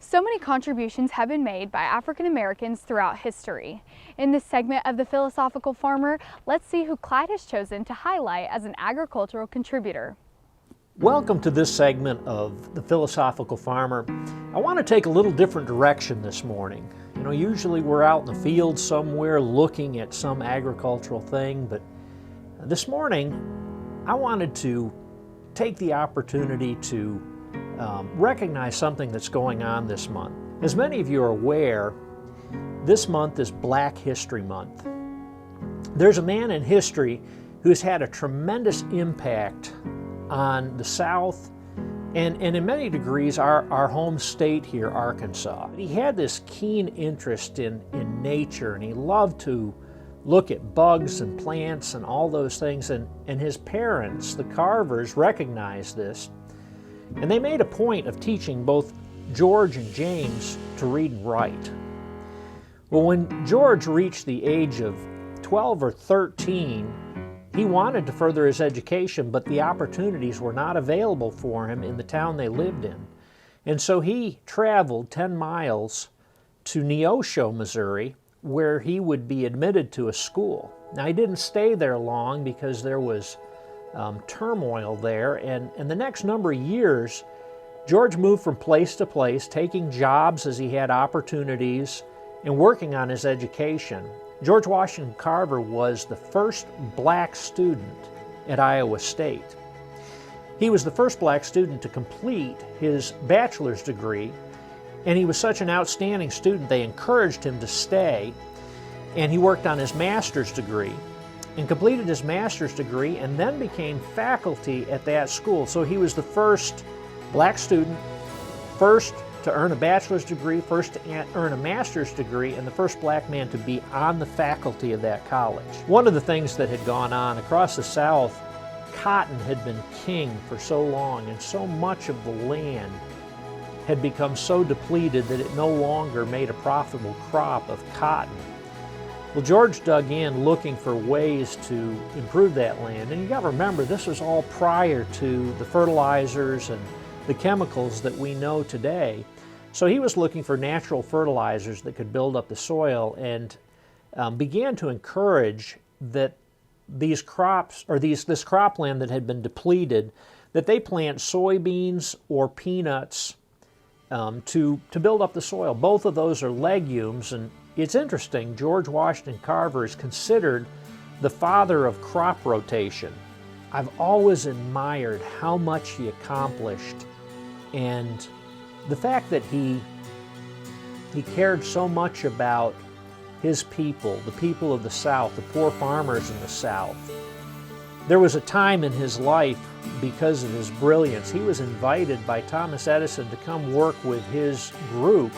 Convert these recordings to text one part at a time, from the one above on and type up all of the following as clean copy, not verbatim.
So many contributions have been made by African Americans throughout history. In this segment of The Philosophical Farmer, let's see who Clyde has chosen to highlight as an agricultural contributor. Welcome to this segment of The Philosophical Farmer. I want to take a little different direction this morning. Usually we're out in the field somewhere looking at some agricultural thing, but this morning I wanted to take the opportunity to recognize something that's going on this month. As many of you are aware, this month is Black History Month. There's a man in history who's had a tremendous impact on the South and in many degrees our home state here, Arkansas. He had this keen interest in nature, and he loved to look at bugs and plants and all those things, and his parents, the Carvers, recognized this, and they made a point of teaching both George and James to read and write. Well, when George reached the age of 12 or 13, he wanted to further his education, but the opportunities were not available for him in the town they lived in. And so he traveled 10 miles to Neosho, Missouri, where he would be admitted to a school. Now, he didn't stay there long because there was turmoil there, and the next number of years, George moved from place to place, taking jobs as he had opportunities and working on his education. George Washington Carver was the first black student at Iowa State. He was the first black student to complete his bachelor's degree, and he was such an outstanding student they encouraged him to stay, and he worked on his master's degree and completed his master's degree and then became faculty at that school. So he was the first black student, first to earn a bachelor's degree, first to earn a master's degree, and the first black man to be on the faculty of that college. One of the things that had gone on across the South, cotton had been king for so long, and so much of the land had become so depleted that it no longer made a profitable crop of cotton. Well, George dug in looking for ways to improve that land, and you got to remember, this was all prior to the fertilizers and the chemicals that we know today. So he was looking for natural fertilizers that could build up the soil, and began to encourage that these crops, or this cropland that had been depleted, that they plant soybeans or peanuts to build up the soil. Both of those are legumes, and it's interesting, George Washington Carver is considered the father of crop rotation. I've always admired how much he accomplished, and the fact that he cared so much about his people, the people of the South, the poor farmers in the South. There was a time in his life, because of his brilliance, he was invited by Thomas Edison to come work with his group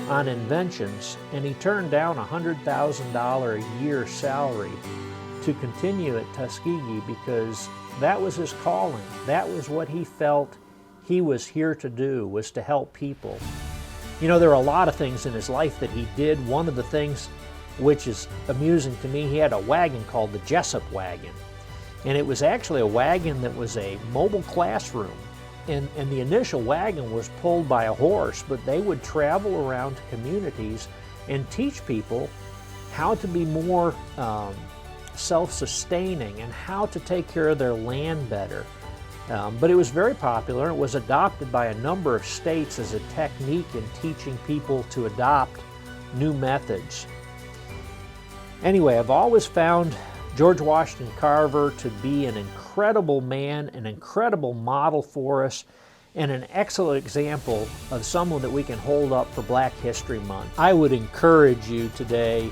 on inventions, and he turned down a $100,000 a year salary to continue at Tuskegee because that was his calling. That was what he felt he was here to do, was to help people. There are a lot of things in his life that he did. One of the things which is amusing to me, he had a wagon called the Jesup Wagon. And it was actually a wagon that was a mobile classroom. And the initial wagon was pulled by a horse, but they would travel around to communities and teach people how to be more self-sustaining and how to take care of their land better. But it was very popular. It was adopted by a number of states as a technique in teaching people to adopt new methods. Anyway, I've always found George Washington Carver to be an incredible man, an incredible model for us, and an excellent example of someone that we can hold up for Black History Month. I would encourage you today,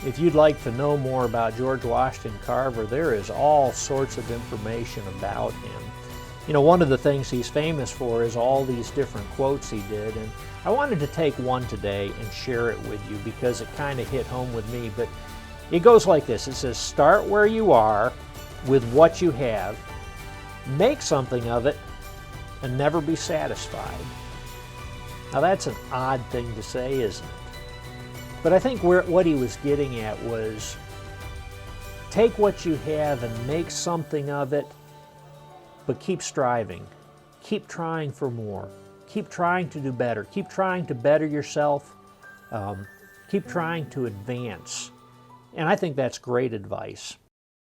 if you'd like to know more about George Washington Carver, there is all sorts of information about him. One of the things he's famous for is all these different quotes he did, and I wanted to take one today and share it with you because it kind of hit home with me. But it goes like this. It says, start where you are with what you have, make something of it, and never be satisfied. Now that's an odd thing to say, isn't it? But I think what he was getting at was, take what you have and make something of it, but keep striving. Keep trying for more. keep trying to do better. Keep trying to better yourself. Keep trying to advance. And I think that's great advice.